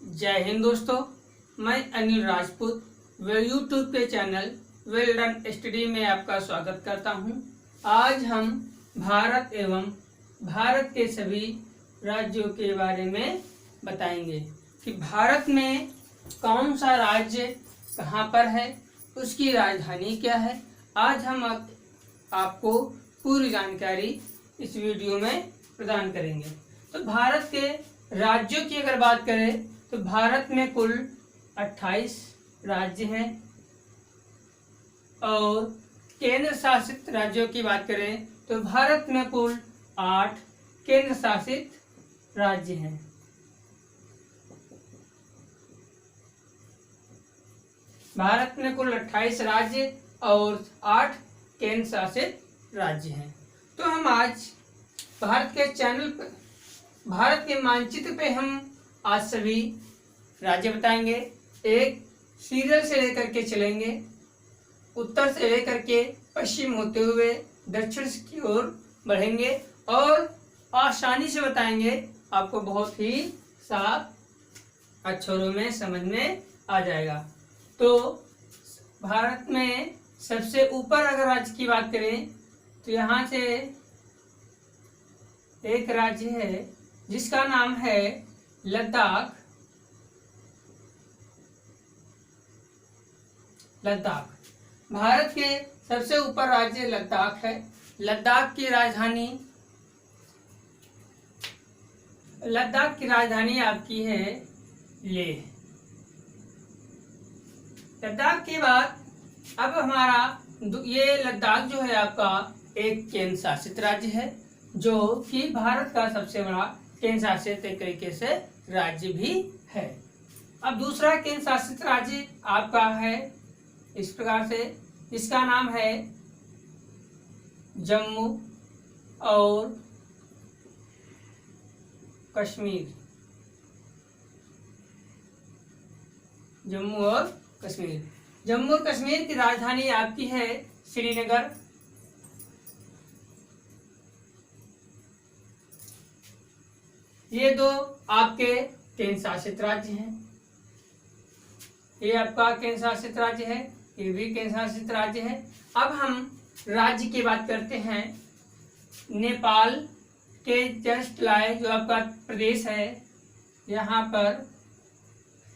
जय हिंद दोस्तों, मैं अनिल राजपूत यूट्यूब के चैनल वेल डन स्टडी में आपका स्वागत करता हूं। आज हम भारत एवं भारत के सभी राज्यों के बारे में बताएंगे कि भारत में कौन सा राज्य कहां पर है, उसकी राजधानी क्या है। आज हम आपको पूरी जानकारी इस वीडियो में प्रदान करेंगे। तो भारत के राज्यों की अगर बात करें तो भारत में कुल 28 राज्य हैं और केंद्र शासित राज्यों की बात करें तो भारत में कुल 8 केंद्र शासित राज्य हैं। भारत में कुल 28 राज्य और 8 केंद्र शासित राज्य हैं। तो हम आज भारत के चैनल पर, भारत के मानचित्र पे हम आज सभी राज्य बताएंगे। एक सीरियल से लेकर के चलेंगे, उत्तर से लेकर के पश्चिम होते हुए दक्षिण की ओर बढ़ेंगे और आसानी से बताएंगे। आपको बहुत ही साफ अक्षरों में समझ में आ जाएगा। तो भारत में सबसे ऊपर अगर राज्य की बात करें तो यहाँ से एक राज्य है जिसका नाम है लद्दाख। भारत के सबसे ऊपर राज्य लद्दाख है। लद्दाख की राजधानी आपकी है लेह। लद्दाख के बाद अब हमारा ये लद्दाख जो है आपका एक केंद्र शासित राज्य है, जो कि भारत का सबसे बड़ा केंद्र शासित एक तरीके से राज्य भी है। अब दूसरा केंद्र शासित राज्य आपका है इस प्रकार से, इसका नाम है जम्मू और कश्मीर। जम्मू और कश्मीर की राजधानी आपकी है श्रीनगर। ये दो आपके केंद्र शासित राज्य हैं। ये आपका केंद्र शासित राज्य है, ये भी केंद्र शासित राज्य है। अब हम राज्य की बात करते हैं। नेपाल के जस्ट लाए जो आपका प्रदेश है यहाँ पर,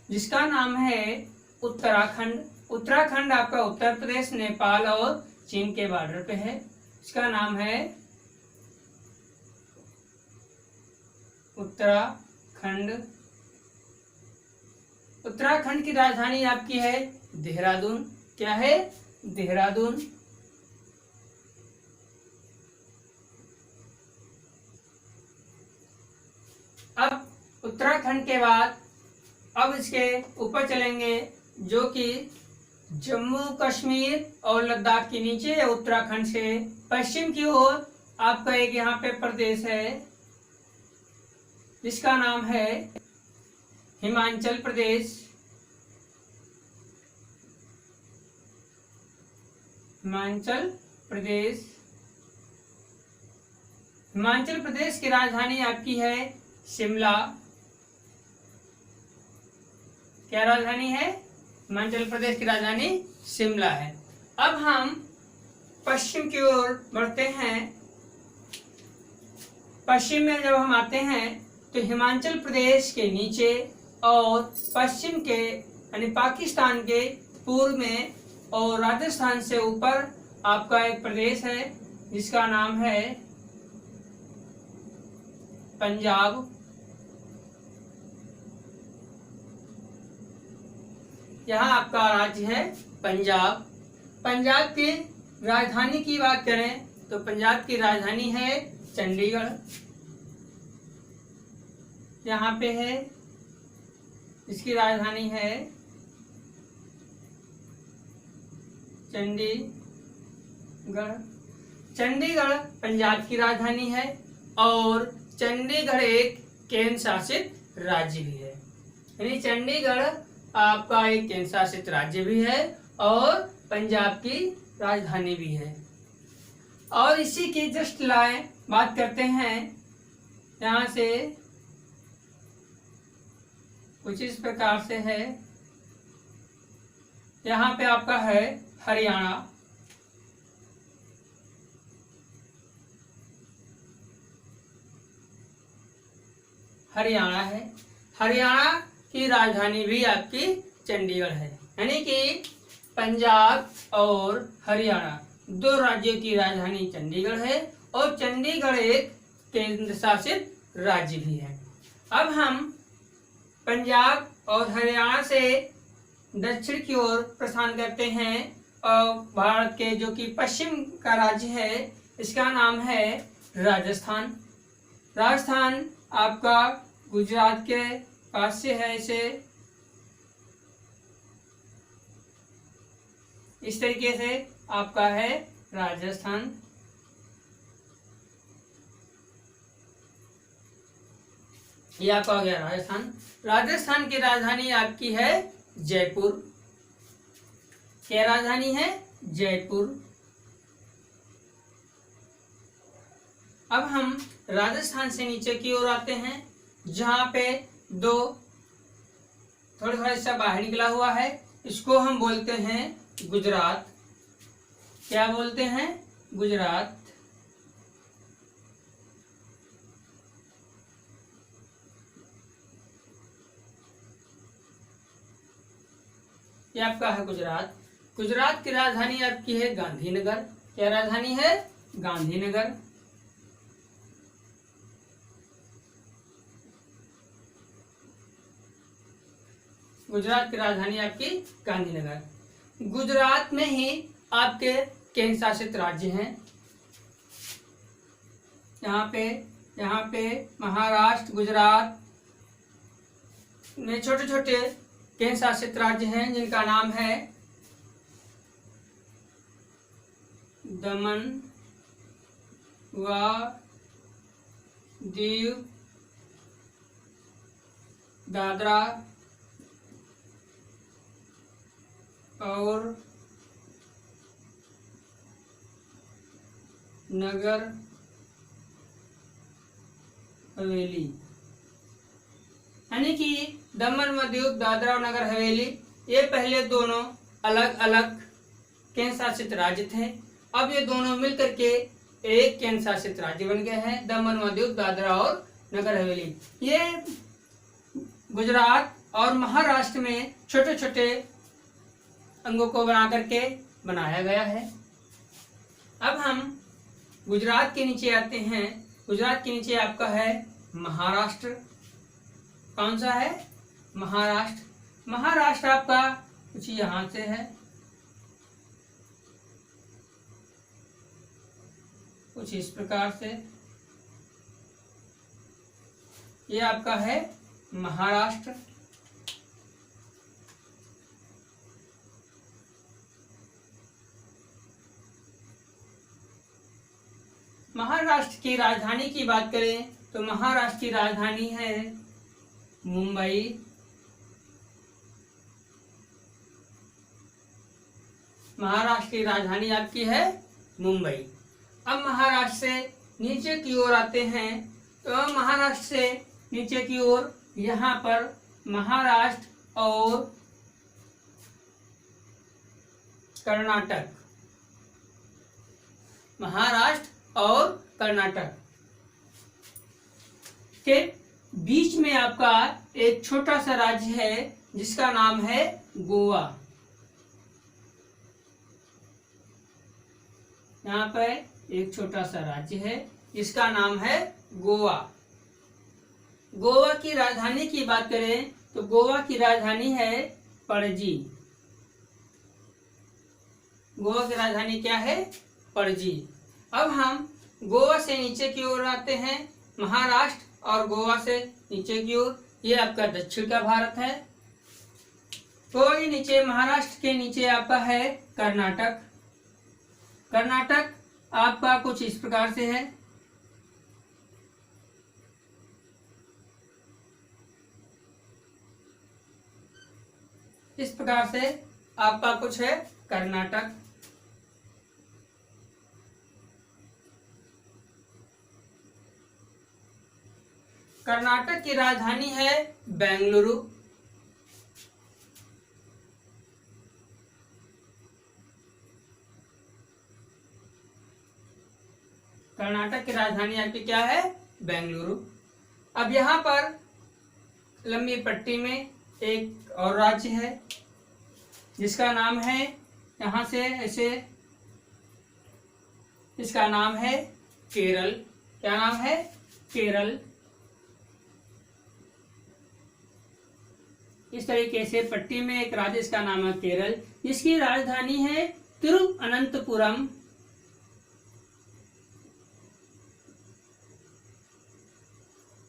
जिसका नाम है उत्तराखंड। उत्तराखंड आपका उत्तर प्रदेश, नेपाल और चीन के बॉर्डर पे है। इसका नाम है उत्तराखंड। उत्तराखंड की राजधानी आपकी है देहरादून। क्या है? देहरादून। अब उत्तराखंड के बाद अब इसके ऊपर चलेंगे, जो कि जम्मू कश्मीर और लद्दाख के नीचे है। उत्तराखंड से पश्चिम की ओर आपका एक यहाँ पे प्रदेश है जिसका नाम है हिमाचल प्रदेश। हिमाचल प्रदेश की राजधानी आपकी है शिमला। क्या राजधानी है? हिमाचल प्रदेश की राजधानी शिमला है। अब हम पश्चिम की ओर बढ़ते हैं। पश्चिम में जब हम आते हैं तो हिमाचल प्रदेश के नीचे और पश्चिम के यानी पाकिस्तान के पूर्व में और राजस्थान से ऊपर आपका एक प्रदेश है जिसका नाम है पंजाब। यहाँ आपका राज्य है पंजाब। पंजाब की राजधानी की बात करें तो पंजाब की राजधानी है चंडीगढ़। यहाँ पे है, इसकी राजधानी है चंडीगढ़। चंडीगढ़ पंजाब की राजधानी है और चंडीगढ़ एक केंद्र शासित राज्य भी है। यानी चंडीगढ़ आपका एक केंद्र शासित राज्य भी है और पंजाब की राजधानी भी है। और इसी की जस्ट लाए बात करते हैं यहाँ से कुछ इस प्रकार से है। यहाँ पे आपका है हरियाणा, हरियाणा है। हरियाणा की राजधानी भी आपकी चंडीगढ़ है, यानी कि पंजाब और हरियाणा दो राज्यों की राजधानी चंडीगढ़ है और चंडीगढ़ एक केंद्र शासित राज्य भी है। अब हम पंजाब और हरियाणा से दक्षिण की ओर प्रस्थान करते हैं और भारत के जो कि पश्चिम का राज्य है इसका नाम है राजस्थान। राजस्थान आपका गुजरात के पास से है, इसे इस तरीके से आपका है राजस्थान। ये आपका हो गया राजस्थान। राजस्थान की राजधानी आपकी है जयपुर। क्या राजधानी है? जयपुर। अब हम राजस्थान से नीचे की ओर आते हैं, जहां पे दो थोड़ा थोड़ा हिस्सा बाहर निकला हुआ है, इसको हम बोलते हैं गुजरात। क्या बोलते हैं? गुजरात। ये आपका है गुजरात। गुजरात की राजधानी आपकी है गांधीनगर। क्या राजधानी है? गांधीनगर। गुजरात की राजधानी आपकी गांधीनगर। गुजरात में ही आपके केंद्र शासित राज्य हैं। यहाँ पे महाराष्ट्र, गुजरात में छोटे छोटे केंद्र शासित राज्य हैं जिनका नाम है दमन व दीव, दादरा और नगर हवेली। यानी कि दमन व दीव, दादरा और नगर हवेली ये पहले दोनों अलग अलग केंद्र शासित राज्य थे। अब ये दोनों मिलकर के एक केंद्र शासित राज्य बन गए हैं, दमन व दीव, दादरा और नगर हवेली। ये गुजरात और महाराष्ट्र में छोटे छोटे अंगों को बना करके बनाया गया है। अब हम गुजरात के नीचे आते हैं। गुजरात के नीचे आपका है महाराष्ट्र। कौन सा है? महाराष्ट्र। महाराष्ट्र आपका कुछ यहां से है, कुछ इस प्रकार से। ये आपका है महाराष्ट्र। महाराष्ट्र की राजधानी की बात करें तो महाराष्ट्र की राजधानी है मुंबई। महाराष्ट्र की राजधानी आपकी है मुंबई। अब महाराष्ट्र से नीचे की ओर आते हैं तो महाराष्ट्र से नीचे की ओर यहाँ पर महाराष्ट्र और कर्नाटक, महाराष्ट्र और कर्नाटक के बीच में आपका एक छोटा सा राज्य है जिसका नाम है गोवा। यहाँ पर एक छोटा सा राज्य है, इसका नाम है गोवा। गोवा की राजधानी की बात करें तो गोवा की राजधानी है पणजी। गोवा की राजधानी क्या है? पणजी। अब हम गोवा से नीचे की ओर आते हैं, महाराष्ट्र और गोवा से नीचे की ओर, ये आपका दक्षिण का भारत है। गोवा के नीचे, महाराष्ट्र के नीचे आपका है कर्नाटक। कर्नाटक आपका कुछ इस प्रकार से है। इस प्रकार से आपका कुछ है कर्नाटक। कर्नाटक की राजधानी है बेंगलुरु। कर्नाटक की राजधानी आपकी क्या है? बेंगलुरु। अब यहाँ पर लंबी पट्टी में एक और राज्य है जिसका नाम है, यहाँ से ऐसे, इसका नाम है केरल। क्या नाम है? केरल। इस तरीके से पट्टी में एक राज्य, इसका नाम है केरल, जिसकी राजधानी है तिरुवनंतपुरम।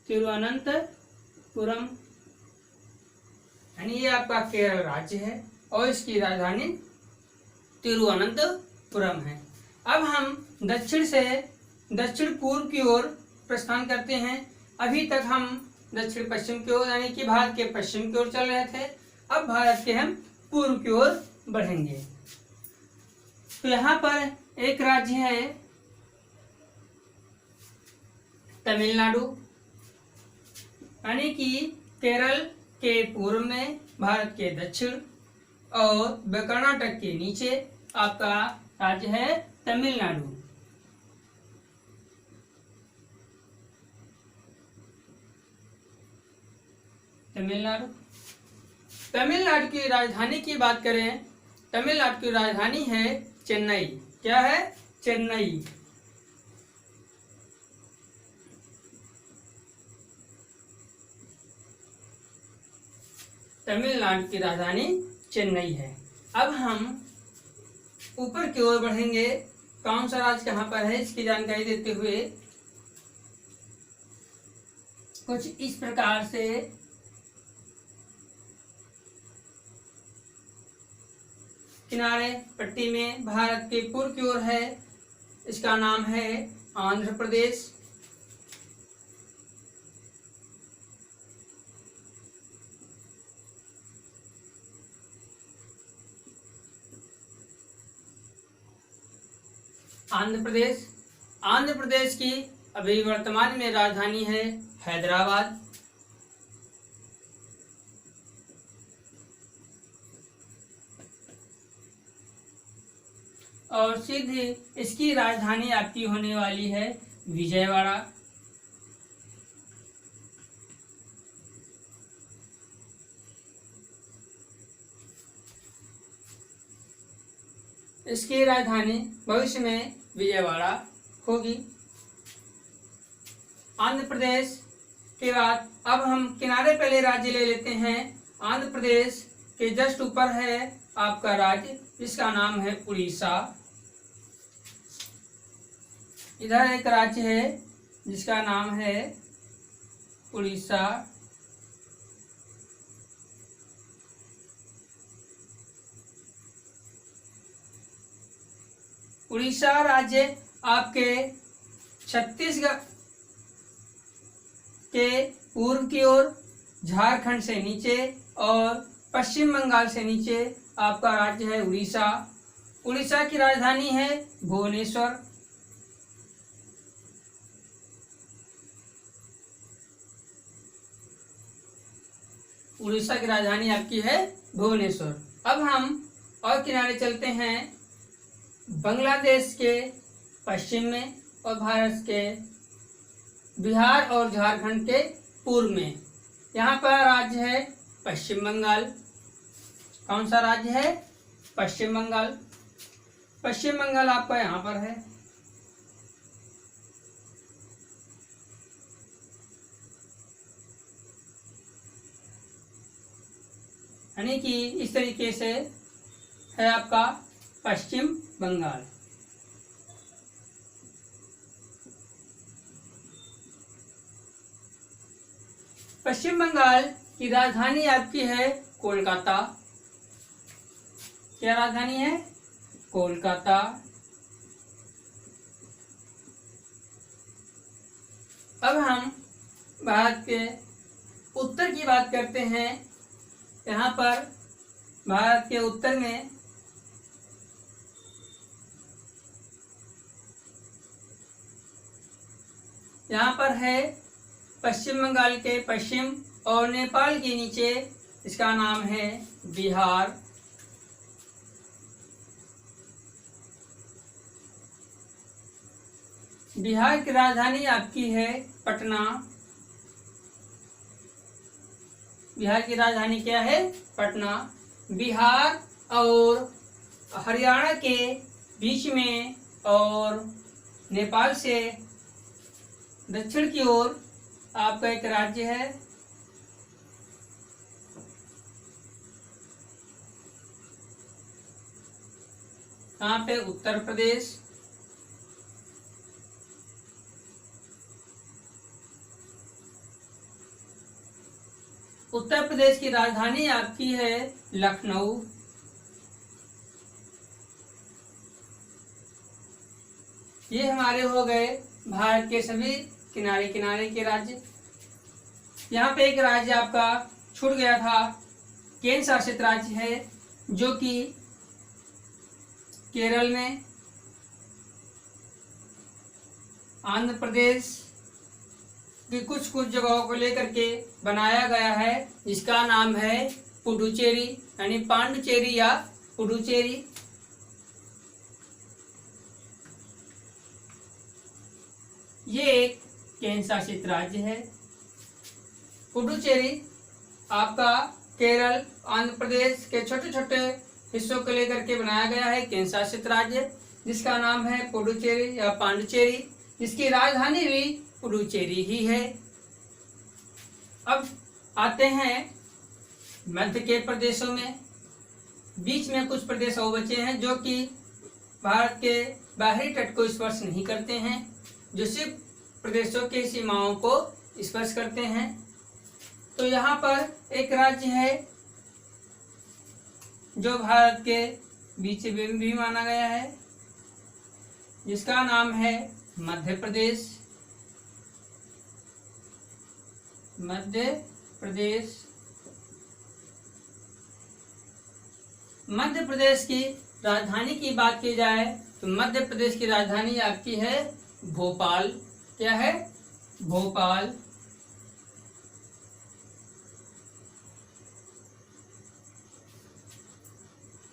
तिरुवनंतपुरम, यानी ये आपका केरल राज्य है और इसकी राजधानी तिरुवनंतपुरम है। अब हम दक्षिण से दक्षिण पूर्व की ओर प्रस्थान करते हैं। अभी तक हम दक्षिण पश्चिम की ओर, यानी कि भारत के पश्चिम की ओर चल रहे थे। अब भारत के हम पूर्व की ओर बढ़ेंगे। तो यहाँ पर एक राज्य है तमिलनाडु, यानी कि केरल के पूर्व में, भारत के दक्षिण, और कर्नाटक के नीचे आपका राज्य है तमिलनाडु। तमिलनाडु, तमिलनाडु की राजधानी की बात करें, तमिलनाडु की राजधानी है चेन्नई। क्या है? चेन्नई। तमिलनाडु की राजधानी चेन्नई है। अब हम ऊपर की ओर बढ़ेंगे। कौन सा राज्य कहाँ पर है इसकी जानकारी देते हुए कुछ इस प्रकार से किनारे पट्टी में भारत के पूर्व की ओर है, इसका नाम है आंध्र प्रदेश। आंध्र प्रदेश, आंध्र प्रदेश की अभी वर्तमान में राजधानी है हैदराबाद। और सीधी इसकी राजधानी आपकी होने वाली है विजयवाड़ा। इसकी राजधानी भविष्य में विजयवाड़ा होगी। आंध्र प्रदेश के बाद अब हम किनारे पहले राज्य ले लेते हैं। आंध्र प्रदेश के जस्ट ऊपर है आपका राज्य जिसका नाम है उड़ीसा। इधर एक राज्य है जिसका नाम है उड़ीसा। उड़ीसा राज्य आपके छत्तीसगढ़ के पूर्व की ओर, झारखंड से नीचे और पश्चिम बंगाल से नीचे आपका राज्य है उड़ीसा। उड़ीसा की राजधानी है भुवनेश्वर। उड़ीसा की राजधानी आपकी है भुवनेश्वर। अब हम और किनारे चलते हैं बांग्लादेश के पश्चिम में और भारत के बिहार और झारखंड के पूर्व में। यहाँ पर राज्य है पश्चिम बंगाल। कौन सा राज्य है? पश्चिम बंगाल। पश्चिम बंगाल आपका यहाँ पर है। यानी कि इस तरीके से है आपका पश्चिम बंगाल। पश्चिम बंगाल की राजधानी आपकी है कोलकाता। क्या राजधानी है? कोलकाता। अब हम भारत के उत्तर की बात करते हैं। यहाँ पर भारत के उत्तर में यहाँ पर है पश्चिम बंगाल के पश्चिम और नेपाल के नीचे, इसका नाम है बिहार। बिहार की राजधानी आपकी है पटना। बिहार की राजधानी क्या है? पटना। बिहार और हरियाणा के बीच में और नेपाल से दक्षिण की ओर आपका एक राज्य है, यहाँ पे उत्तर प्रदेश। उत्तर प्रदेश की राजधानी आपकी है लखनऊ। ये हमारे हो गए भारत के सभी किनारे किनारे के राज्य। यहाँ पे एक राज्य आपका छूट गया था, केंद्र शासित राज्य है, जो कि केरल में। आंध्र प्रदेश की कुछ कुछ जगहों को लेकर के बनाया गया है, जिसका नाम है पुडुचेरी, यानी पांडुचेरी या पुडुचेरी। ये एक केंद्र शासित राज्य है। पुडुचेरी आपका केरल, आंध्र प्रदेश के छोटे छोटे हिस्सों को लेकर के बनाया गया है केंद्र शासित राज्य, जिसका नाम है पुडुचेरी या पांडुचेरी, जिसकी राजधानी भी पुडुचेरी ही है। अब आते हैं मध्य के प्रदेशों में। बीच में कुछ प्रदेश और बचे हैं जो कि भारत के बाहरी तट को स्पर्श नहीं करते हैं, जो सिर्फ प्रदेशों के सीमाओं को स्पर्श करते हैं। तो यहाँ पर एक राज्य है जो भारत के बीच में भी माना गया है, जिसका नाम है मध्य प्रदेश। मध्य प्रदेश। मध्य प्रदेश की राजधानी की बात की जाए तो मध्य प्रदेश की राजधानी आपकी है भोपाल। क्या है? भोपाल।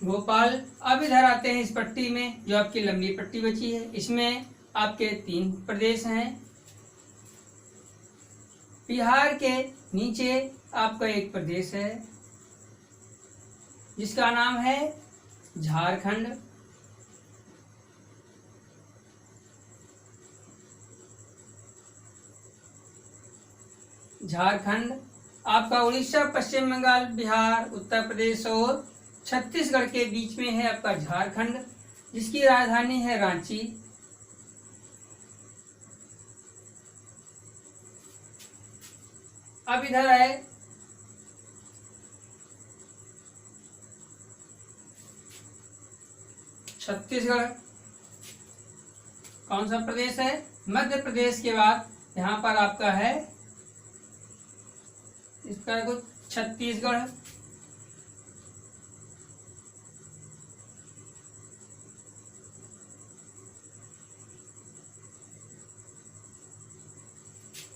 भोपाल। अब इधर आते हैं इस पट्टी में, जो आपकी लंबी पट्टी बची है, इसमें आपके 3 प्रदेश हैं। बिहार के नीचे आपका एक प्रदेश है, जिसका नाम है झारखंड। झारखंड आपका उड़ीसा, पश्चिम बंगाल, बिहार, उत्तर प्रदेश और छत्तीसगढ़ के बीच में है आपका झारखंड, जिसकी राजधानी है रांची। अब इधर है छत्तीसगढ़। कौन सा प्रदेश है? मध्य प्रदेश के बाद यहाँ पर आपका है इसका कुछ छत्तीसगढ़।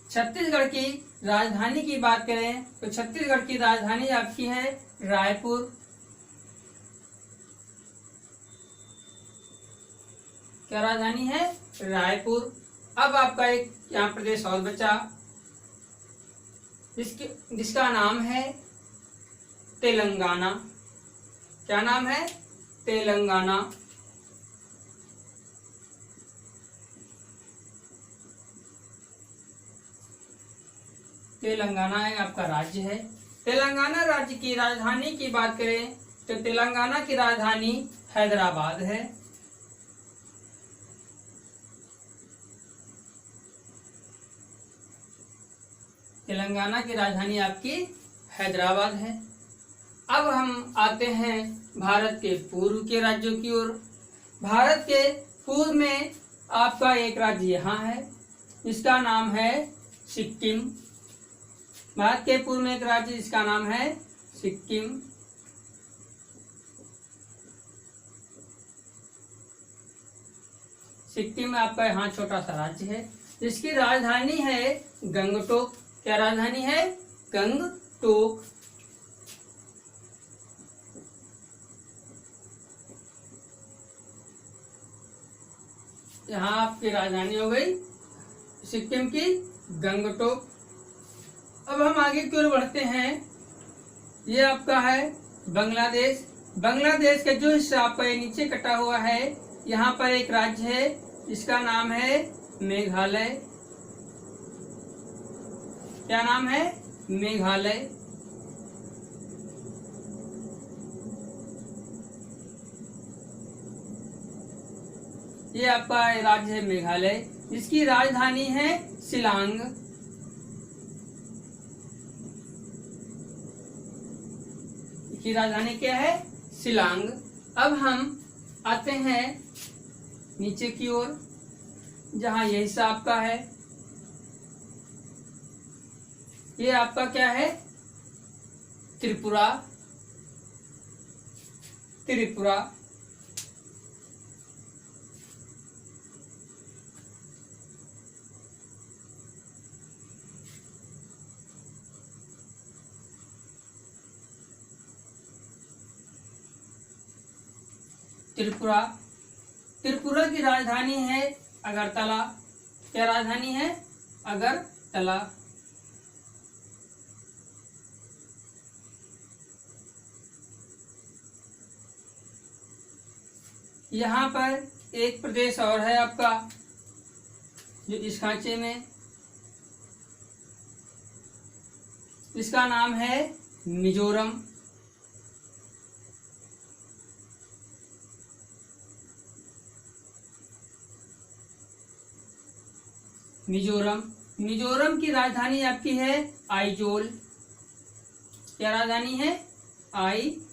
छत्तीसगढ़ की राजधानी की बात करें तो छत्तीसगढ़ की राजधानी आपकी है रायपुर। क्या राजधानी है? रायपुर। अब आपका एक यहाँ प्रदेश और बचा, जिसका नाम है तेलंगाना। क्या नाम है? तेलंगाना। तेलंगाना एक आपका राज्य है। तेलंगाना राज्य की राजधानी की बात करें तो तेलंगाना की राजधानी हैदराबाद है। तेलंगाना की राजधानी आपकी हैदराबाद है। अब हम आते हैं भारत के पूर्व के राज्यों की ओर। भारत के पूर्व में आपका एक राज्य यहाँ है, जिसका नाम है सिक्किम। भारत के पूर्व में एक राज्य जिसका नाम है सिक्किम। सिक्किम आपका यहाँ छोटा सा राज्य है, जिसकी राजधानी है गंगटोक। क्या राजधानी है? गंगटोक। यहाँ आपकी राजधानी हो गई सिक्किम की गंगटोक। अब हम आगे की ओर बढ़ते हैं। ये आपका है बांग्लादेश। बांग्लादेश का जो हिस्सा आपका ये नीचे कटा हुआ है, यहाँ पर एक राज्य है जिसका नाम है मेघालय। क्या नाम है? मेघालय। ये आपका राज्य है मेघालय, जिसकी राजधानी है शिलांग। इसकी राजधानी क्या है? शिलांग। अब हम आते हैं नीचे की ओर, जहां ये हिस्सा आपका है। ये आपका क्या है? त्रिपुरा। त्रिपुरा। त्रिपुरा। त्रिपुरा की राजधानी है अगरतला। क्या राजधानी है? अगरतला। यहाँ पर एक प्रदेश और है आपका, जो इस खांचे में, इसका नाम है मिजोरम। मिजोरम। मिजोरम की राजधानी आपकी है आइजोल। क्या राजधानी है? आइजोल।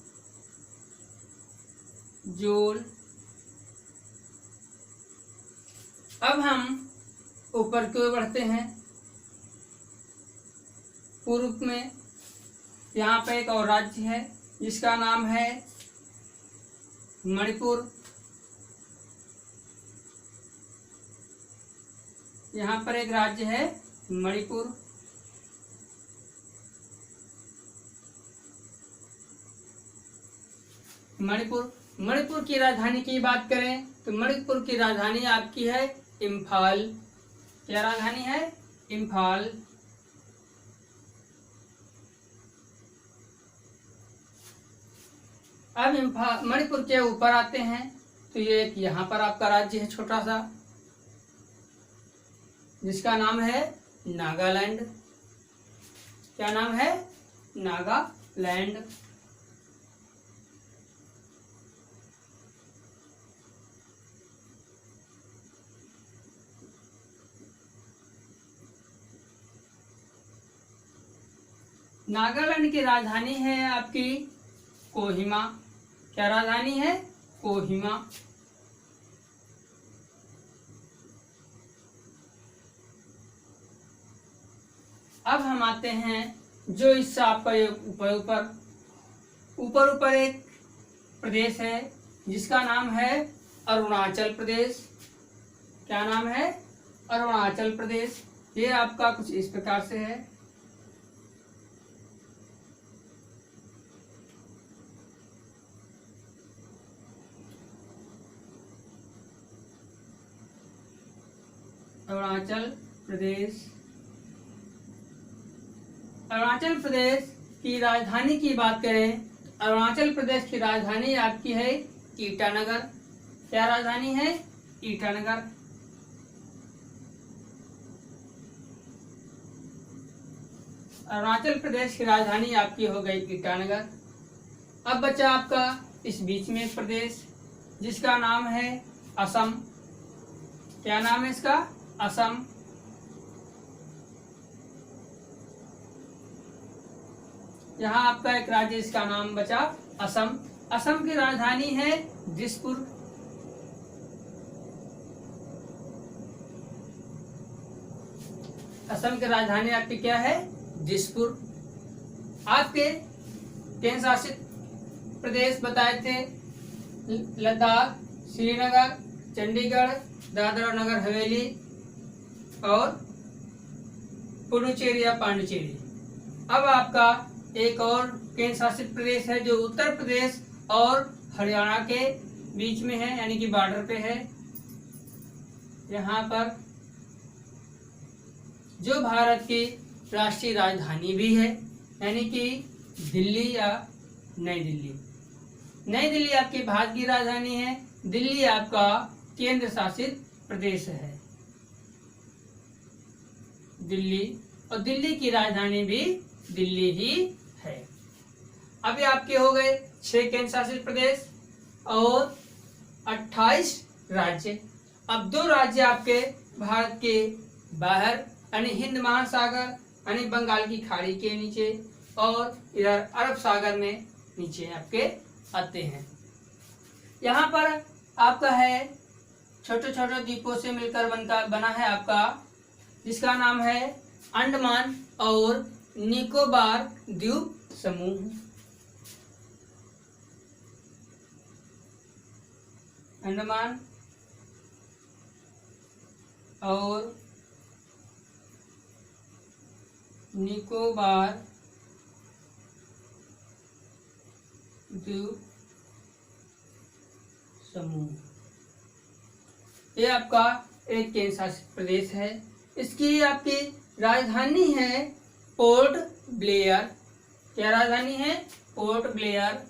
अब हम ऊपर की ओर बढ़ते हैं। पूर्व में यहाँ पे एक और राज्य है जिसका नाम है मणिपुर। यहाँ पर एक राज्य है मणिपुर। मणिपुर। मणिपुर की राजधानी की बात करें तो मणिपुर की राजधानी आपकी है इम्फाल। क्या राजधानी है? इम्फाल। अब मणिपुर के ऊपर आते हैं तो ये एक यहाँ पर आपका राज्य है छोटा सा, जिसका नाम है नागालैंड। क्या नाम है? नागालैंड। नागालैंड की राजधानी है आपकी कोहिमा। क्या राजधानी है? कोहिमा। अब हम आते हैं जो हिस्सा आपका ये ऊपर ऊपर एक प्रदेश है जिसका नाम है अरुणाचल प्रदेश। क्या नाम है? अरुणाचल प्रदेश। ये आपका कुछ इस प्रकार से है। अरुणाचल प्रदेश। अरुणाचल प्रदेश की राजधानी की बात करें, अरुणाचल प्रदेश की राजधानी आपकी है ईटानगर। क्या राजधानी है? ईटानगर। अरुणाचल प्रदेश की राजधानी आपकी हो गई ईटानगर। अब बचा आपका इस बीच में एक प्रदेश जिसका नाम है असम। क्या नाम है इसका? असम। यहाँ आपका एक राज्य, इसका नाम बचा असम। असम की राजधानी है दिसपुर। असम की राजधानी आपकी क्या है? दिसपुर। आपके केंद्र शासित प्रदेश बताए थे लद्दाख, श्रीनगर, चंडीगढ़, दादरा और नगर हवेली और पुडुचेरी या पांडिचेरी। अब आपका एक और केंद्र शासित प्रदेश है जो उत्तर प्रदेश और हरियाणा के बीच में है, यानी कि बॉर्डर पे है। यहाँ पर जो भारत की राष्ट्रीय राजधानी भी है, यानी कि दिल्ली या नई दिल्ली। नई दिल्ली आपकी भारत की राजधानी है, दिल्ली आपका केंद्र शासित प्रदेश है, दिल्ली, और दिल्ली की राजधानी भी दिल्ली ही है। अभी आपके हो गए 6 केंद्र शासित प्रदेश और 28 राज्य। अब 2 राज्य आपके भारत के बाहर यानी हिंद महासागर यानी बंगाल की खाड़ी के नीचे और इधर अरब सागर में नीचे आपके आते हैं। यहाँ पर आपका है छोटे छोटे द्वीपों से मिलकर बना है आपका, जिसका नाम है अंडमान और निकोबार द्वीप समूह। अंडमान और निकोबार द्वीप समूह, ये आपका एक केंद्र शासित प्रदेश है। इसकी आपकी राजधानी है पोर्ट ब्लेयर। क्या राजधानी है? Port Blair.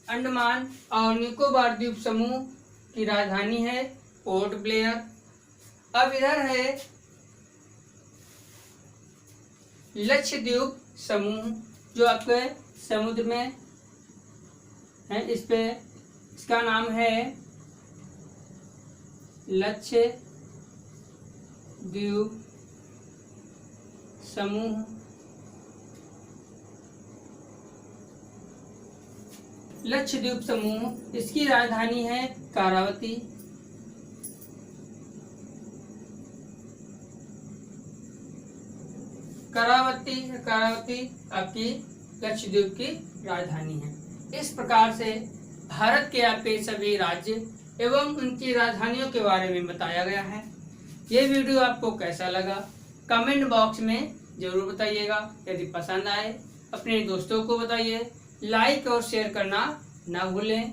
अंडमान और निकोबार द्वीप समूह की राजधानी है पोर्ट ब्लेयर। अब इधर है लक्षद्वीप समूह, जो आपके समुद्र में है, इसका नाम है लक्षद्वीप समूह। लक्षद्वीप समूह, इसकी राजधानी है करावती। करावती आपकी लक्षद्वीप की राजधानी है। इस प्रकार से भारत के आपके सभी राज्य एवं उनकी राजधानियों के बारे में बताया गया है। ये वीडियो आपको कैसा लगा कमेंट बॉक्स में जरूर बताइएगा। यदि पसंद आए अपने दोस्तों को बताइए, लाइक और शेयर करना ना भूलें।